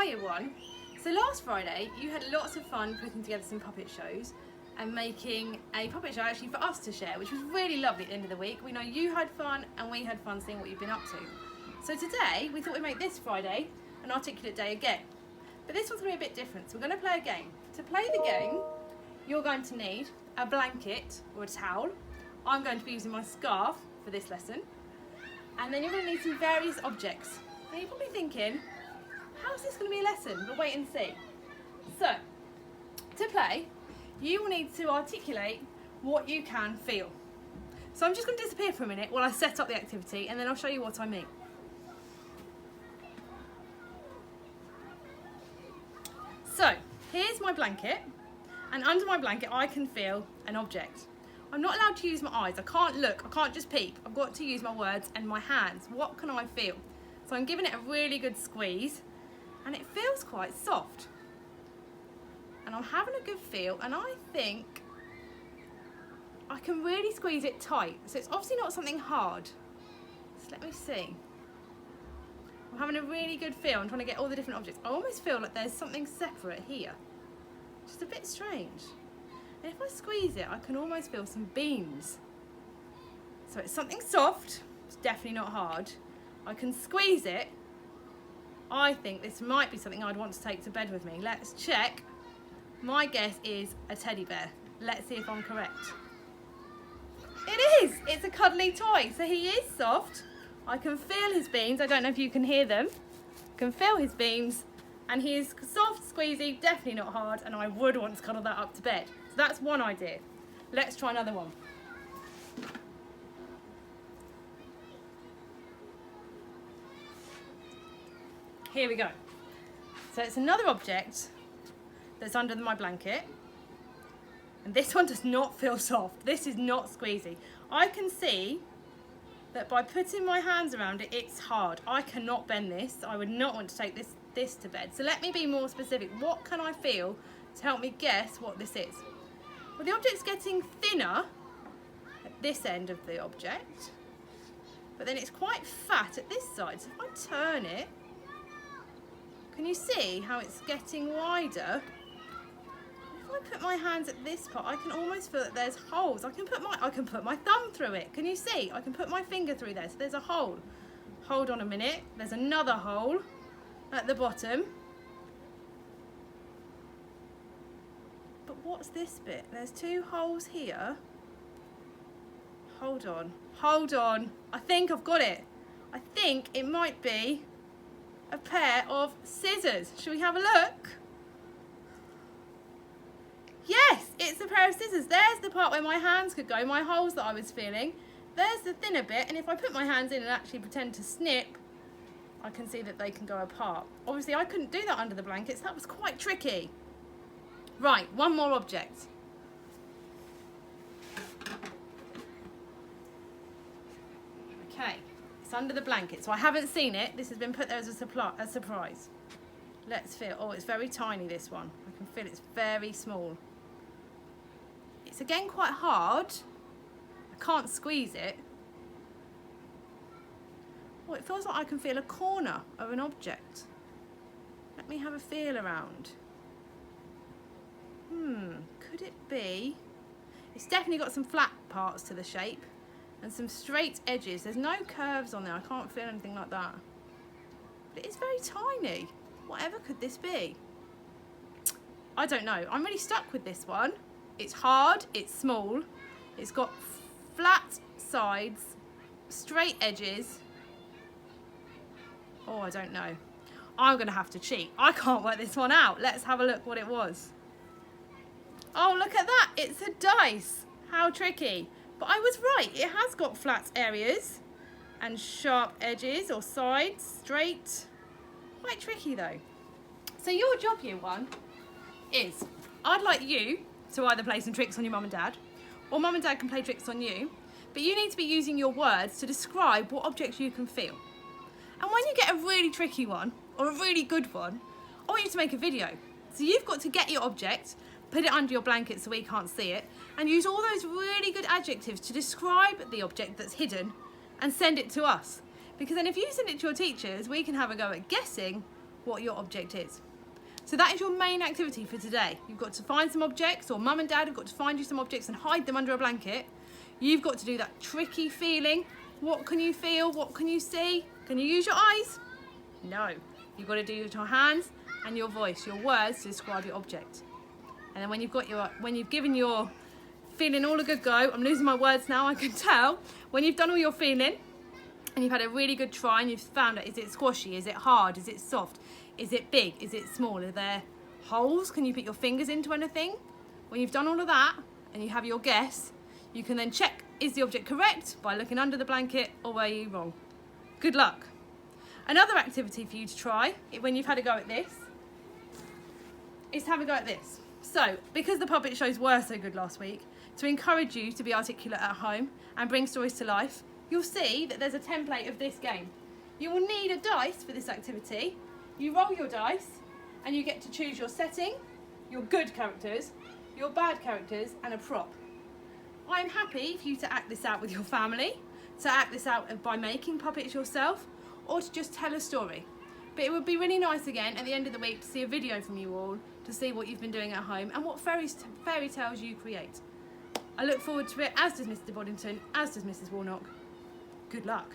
Hi everyone. So last Friday you had lots of fun putting together some puppet shows and making a puppet show actually for us to share, which was really lovely at the end of the week. We know you had fun and we had fun seeing what you've been up to. So today we thought we'd make this Friday an articulate day again. But this one's going to be a bit different. So we're going to play a game. To play the game, you're going to need a blanket or a towel. I'm going to be using my scarf for this lesson. And then you're going to need some various objects. Now you're probably thinking, how's this going to be a lesson? But wait and see. So, to play, you will need to articulate what you can feel. So I'm just going to disappear for a minute while I set up the activity and then I'll show you what I mean. So, here's my blanket, and under my blanket I can feel an object. I'm not allowed to use my eyes, I can't look, I can't just peep. I've got to use my words and my hands. What can I feel? So I'm giving it a really good squeeze, and it feels quite soft. And I'm having a good feel, and I think I can really squeeze it tight. So it's obviously not something hard. So let me see. I'm having a really good feel. I'm trying to get all the different objects. I almost feel like there's something separate here. Just a bit strange. And if I squeeze it, I can almost feel some beans. So it's something soft. It's definitely not hard. I can squeeze it. I think this might be something I'd want to take to bed with me. Let's check. My guess is a teddy bear. Let's see if I'm correct. It is! It's a cuddly toy. So he is soft. I can feel his beans. I don't know if you can hear them. I can feel his beans. And he is soft, squeezy, definitely not hard. And I would want to cuddle that up to bed. So that's one idea. Let's try another one. Here we go. So it's another object that's under my blanket. And this one does not feel soft. This is not squeezy. I can see that by putting my hands around it, it's hard. I cannot bend this. I would not want to take this to bed. So let me be more specific. What can I feel to help me guess what this is? Well, the object's getting thinner at this end of the object, but then it's quite fat at this side. So if I turn it, can you see how it's getting wider? If I put my hands at this part, I can almost feel that there's holes. I can put my thumb through it. Can you see? I can put my finger through there. So there's a hole. Hold on a minute. There's another hole at the bottom. But what's this bit? There's two holes here. Hold on. Hold on. I think I've got it. I think it might be a pair of scissors. Shall we have a look? Yes, it's a pair of scissors. There's the part where my hands could go, my holes that I was feeling. There's the thinner bit, and if I put my hands in and actually pretend to snip, I can see that they can go apart. Obviously, I couldn't do that under the blankets. That was quite tricky. Right, one more object. Okay, it's under the blanket, so I haven't seen it. This has been put there as a surprise. Let's feel. Oh, it's very tiny, this one. I can feel it's very small. It's again quite hard. I can't squeeze it. Oh, it feels like I can feel a corner of an object. Let me have a feel around. Could it be? It's definitely got some flat parts to the shape and some straight edges. There's no curves on there. I can't feel anything like that. But it is very tiny. Whatever could this be? I don't know. I'm really stuck with this one. It's hard, it's small, it's got flat sides, straight edges. Oh, I don't know. I'm gonna have to cheat. I can't work this one out. Let's have a look what it was. Oh, look at that. It's a dice. How tricky. But I was right. It has got flat areas and sharp edges or sides, straight. Quite tricky though. So your job, year one, is I'd like you to either play some tricks on your mum and dad, or mum and dad can play tricks on you, but you need to be using your words to describe what objects you can feel. And when you get a really tricky one, or a really good one, I want you to make a video. So you've got to get your object, put it under your blanket so we can't see it, and use all those really good adjectives to describe the object that's hidden and send it to us. Because then if you send it to your teachers, we can have a go at guessing what your object is. So that is your main activity for today. You've got to find some objects, or mum and dad have got to find you some objects and hide them under a blanket. You've got to do that tricky feeling. What can you feel? What can you see? Can you use your eyes? No. You've got to do your hands and your voice, your words to describe your object. And then when you've given your feeling all a good go, I'm losing my words now, I can tell. When you've done all your feeling and you've had a really good try and you've found out, is it squashy? Is it hard? Is it soft? Is it big? Is it small? Are there holes? Can you put your fingers into anything? When you've done all of that and you have your guess, you can then check, is the object correct by looking under the blanket, or were you wrong? Good luck. Another activity for you to try when you've had a go at this is to have a go at this. So, because the puppet shows were so good last week, to encourage you to be articulate at home and bring stories to life, you'll see that there's a template of this game. You will need a dice for this activity. You roll your dice and you get to choose your setting, your good characters, your bad characters, and a prop. I'm happy for you to act this out with your family, to act this out by making puppets yourself, or to just tell a story. But it would be really nice again at the end of the week to see a video from you all, to see what you've been doing at home and what fairy tales you create. I look forward to it, as does Mr. Boddington, as does Mrs. Warnock. Good luck.